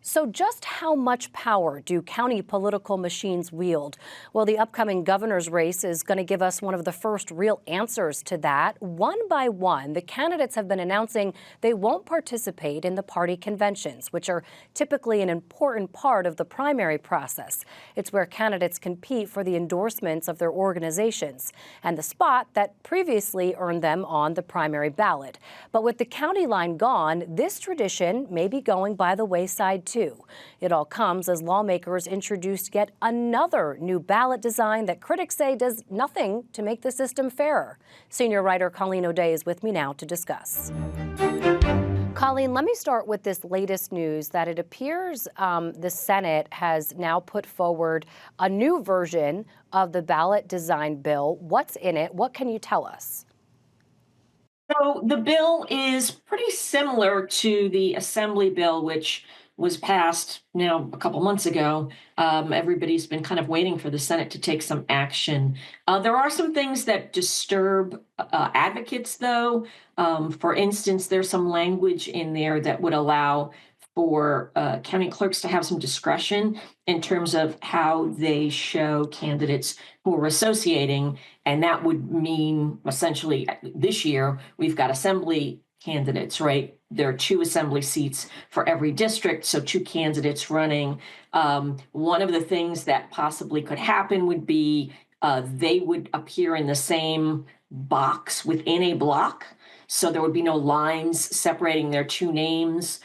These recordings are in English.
So just how much power do county political machines wield? Well, the upcoming governor's race is going to give us one of the first real answers to that. One by one, the candidates have been announcing they won't participate in the party conventions, which are typically an important part of the primary process. It's where candidates compete for the endorsements of their organizations and the spot that previously earned them on the primary ballot. But with the county line gone, this tradition may be going by the wayside too. It all comes as lawmakers introduced yet another new ballot design that critics say does nothing to make the system fairer. Senior writer Colleen O'Day is with me now to discuss. Colleen, let me start with this latest news that it appears the Senate has now put forward a new version of the ballot design bill. What's in it? What can you tell us? So the bill is pretty similar to the Assembly bill, which was passed now a couple months ago. Everybody's been kind of waiting for the Senate to take some action. There are some things that disturb advocates, though. For instance, there's some language in there that would allow for county clerks to have some discretion in terms of how they show candidates who are associating. And that would mean essentially this year, we've got Assembly candidates, right? There are 2 Assembly seats for every district, so 2 candidates running. One of the things that possibly could happen would be they would appear in the same box within a block. So there would be no lines separating their 2 names,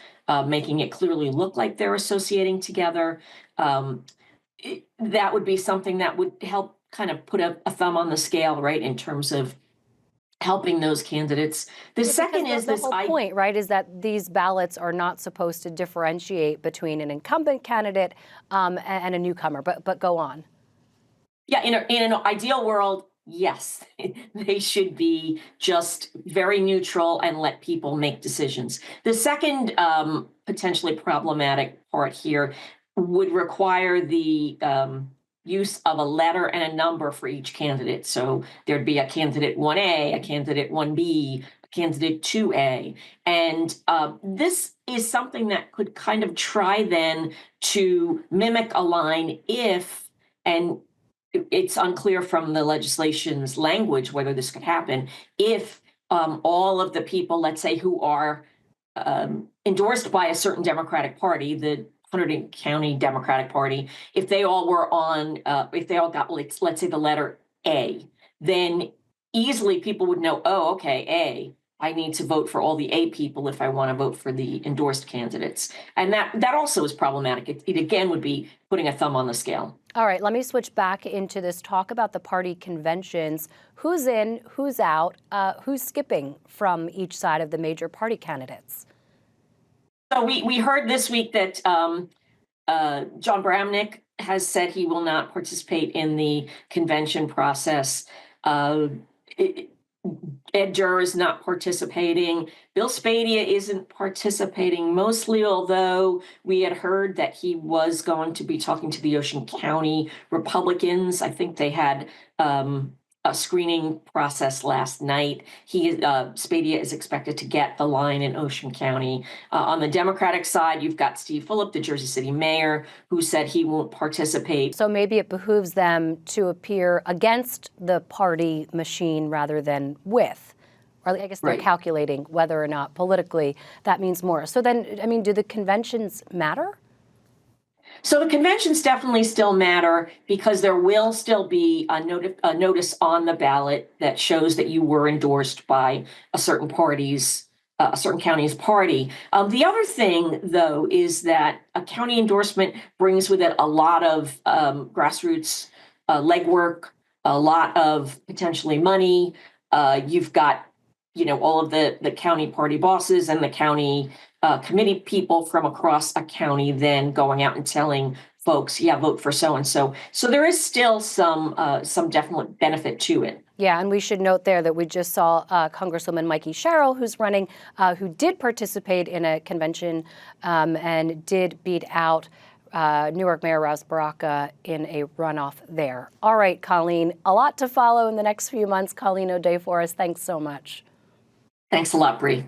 making it clearly look like they're associating together. That would be something that would help kind of put a thumb on the scale, right, in terms of helping those candidates. The second is the whole point, right, is that these ballots are not supposed to differentiate between an incumbent candidate and a newcomer. But go on. Yeah, in an ideal world, yes, they should be just very neutral and let people make decisions. The second potentially problematic part here would require the use of a letter and a number for each candidate. So there'd be a candidate 1A, a candidate 1B, a candidate 2A. And this is something that could kind of try then to mimic a line if, and it's unclear from the legislation's language whether this could happen, if all of the people, let's say, who are endorsed by a certain Democratic Party, the Hunterdon County Democratic Party, if they all were on, if they all got, let's say, the letter A, then easily people would know, oh, okay, A, I need to vote for all the A people if I want to vote for the endorsed candidates. And that also is problematic. It again would be putting a thumb on the scale. All right, let me switch back into this talk about the party conventions. Who's in, who's out, who's skipping from each side of the major party candidates? So we heard this week that John Bramnick has said he will not participate in the convention process. Ed Durr is not participating. Bill Spadea isn't participating mostly, although we had heard that he was going to be talking to the Ocean County Republicans. I think they had a screening process last night. Spadea is expected to get the line in Ocean County. On the Democratic side, you've got Steve Fulop, the Jersey City mayor, who said he won't participate. So maybe it behooves them to appear against the party machine rather than with. Or I guess they're calculating whether or not politically that means more. So then, I mean, do the conventions matter? So the conventions definitely still matter because there will still be a notice on the ballot that shows that you were endorsed by a certain county's party. The other thing, though, is that a county endorsement brings with it a lot of grassroots legwork, a lot of potentially money. You've got, all of the county party bosses and the county committee people from across a county then going out and telling folks, yeah, vote for so-and-so. So there is still some definite benefit to it. Yeah, and we should note there that we just saw Congresswoman Mikey Sherrill, who's running, who did participate in a convention and did beat out Newark Mayor Ras Baraka in a runoff there. All right, Colleen, a lot to follow in the next few months. Colleen O'Day for us. Thanks so much. Thanks a lot, Bree.